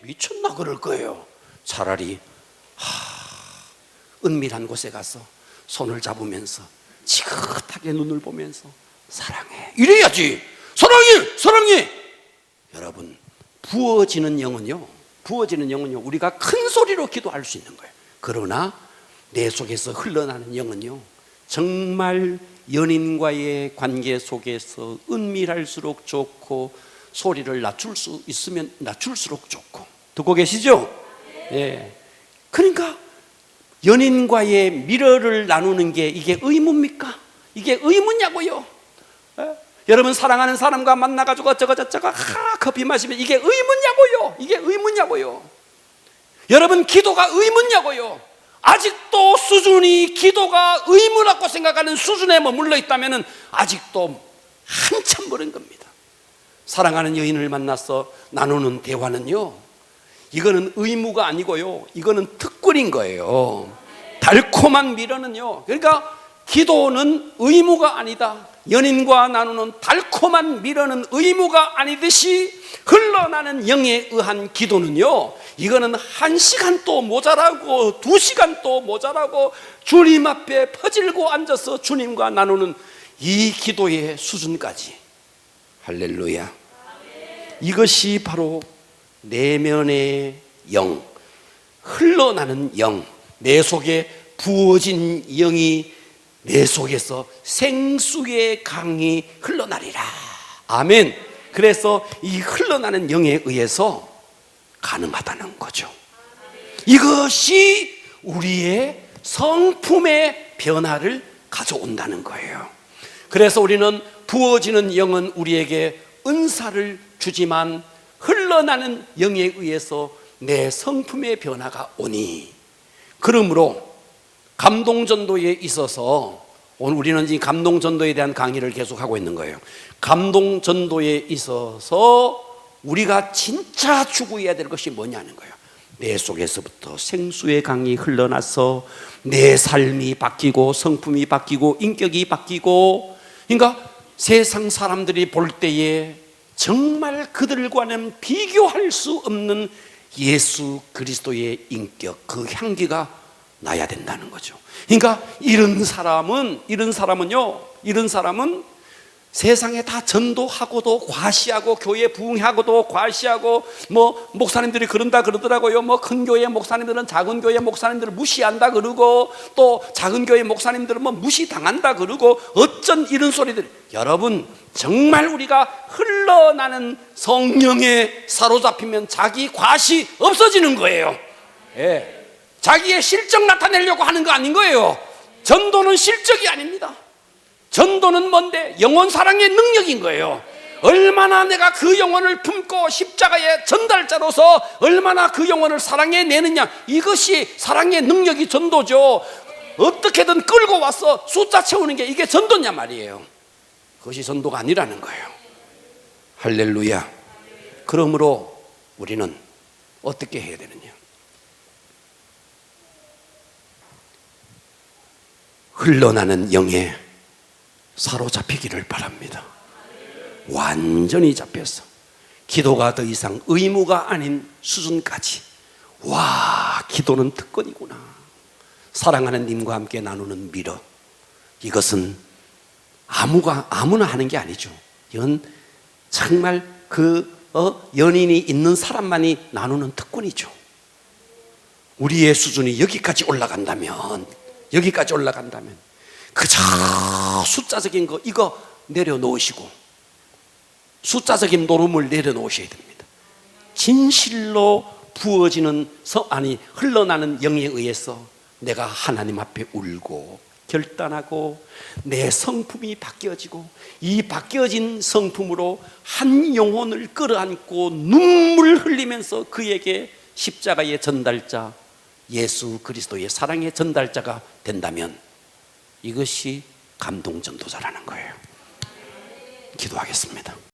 미쳤나 그럴 거예요. 차라리 은밀한 곳에 가서 손을 잡으면서 지긋하게 눈을 보면서 사랑해 이래야지. 사랑해. 여러분, 부어지는 영은요 우리가 큰 소리로 기도할 수 있는 거예요. 그러나 내 속에서 흘러나는 영은요, 정말 연인과의 관계 속에서 은밀할수록 좋고, 소리를 낮출 수 있으면 낮출수록 좋고. 듣고 계시죠? 네. 그러니까 연인과의 미러를 나누는 게 이게 의무입니까? 이게 의무냐고요? 여러분, 사랑하는 사람과 만나가지고 어쩌고 커피 마시면 이게 의무냐고요? 여러분, 기도가 의무냐고요? 아직도 수준이 기도가 의무라고 생각하는 수준에 머물러 있다면 아직도 한참 멀은 겁니다. 사랑하는 여인을 만나서 나누는 대화는요, 이거는 의무가 아니고요, 이거는 특권인 거예요. 달콤한 미련은요, 그러니까 기도는 의무가 아니다. 연인과 나누는 달콤한 미련은 의무가 아니듯이 흘러나는 영에 의한 기도는요, 이거는 1시간도 모자라고 2시간도 모자라고 주님 앞에 퍼질고 앉아서 주님과 나누는 이 기도의 수준까지. 할렐루야. 이것이 바로 내면의 영, 흘러나는 영, 내 속에 부어진 영이 내 속에서 생수의 강이 흘러나리라. 아멘. 그래서 이 흘러나는 영에 의해서 가능하다는 거죠. 이것이 우리의 성품의 변화를 가져온다는 거예요. 그래서 우리는 부어지는 영은 우리에게 은사를 주지만 흘러나는 영에 의해서 내 성품의 변화가 오니, 그러므로 감동전도에 있어서 오늘 우리는 이 감동전도에 대한 강의를 계속하고 있는 거예요. 감동전도에 있어서 우리가 진짜 추구해야 될 것이 뭐냐는 거예요. 내 속에서부터 생수의 강이 흘러나서 내 삶이 바뀌고 성품이 바뀌고 인격이 바뀌고, 그러니까 세상 사람들이 볼 때에 정말 그들과는 비교할 수 없는 예수 그리스도의 인격, 그 향기가 나야 된다는 거죠. 그러니까 이런 사람은 세상에 다 전도하고도 과시하고 교회 부흥하고도 과시하고 뭐 목사님들이 그런다 그러더라고요. 뭐 큰 교회 목사님들은 작은 교회 목사님들을 무시한다 그러고 또 작은 교회 목사님들은 뭐 무시당한다 그러고 어쩐 이런 소리들. 여러분 정말 우리가 흘러나는 성령에 사로잡히면 자기 과시 없어지는 거예요. 예. 자기의 실적 나타내려고 하는 거 아닌 거예요. 전도는 실적이 아닙니다. 전도는 뭔데? 영혼 사랑의 능력인 거예요. 얼마나 내가 그 영혼을 품고 십자가의 전달자로서 얼마나 그 영혼을 사랑해내느냐, 이것이 사랑의 능력이 전도죠. 어떻게든 끌고 와서 숫자 채우는 게 이게 전도냐 말이에요. 그것이 전도가 아니라는 거예요. 할렐루야. 그러므로 우리는 어떻게 해야 되느냐? 흘러나는 영에 사로잡히기를 바랍니다. 완전히 잡혀서 기도가 더 이상 의무가 아닌 수준까지. 와, 기도는 특권이구나. 사랑하는 님과 함께 나누는 미러, 이것은 아무나 하는 게 아니죠. 이건 정말 연인이 있는 사람만이 나누는 특권이죠. 우리의 수준이 여기까지 올라간다면 그저 숫자적인 거 이거 내려놓으시고 숫자적인 노름을 내려놓으셔야 됩니다. 진실로 부어지는 흘러나는 영에 의해서 내가 하나님 앞에 울고 결단하고 내 성품이 바뀌어지고 이 바뀌어진 성품으로 한 영혼을 끌어안고 눈물 흘리면서 그에게 십자가의 전달자 예수 그리스도의 사랑의 전달자가 된다면 이것이 감동전도자라는 거예요. 기도하겠습니다.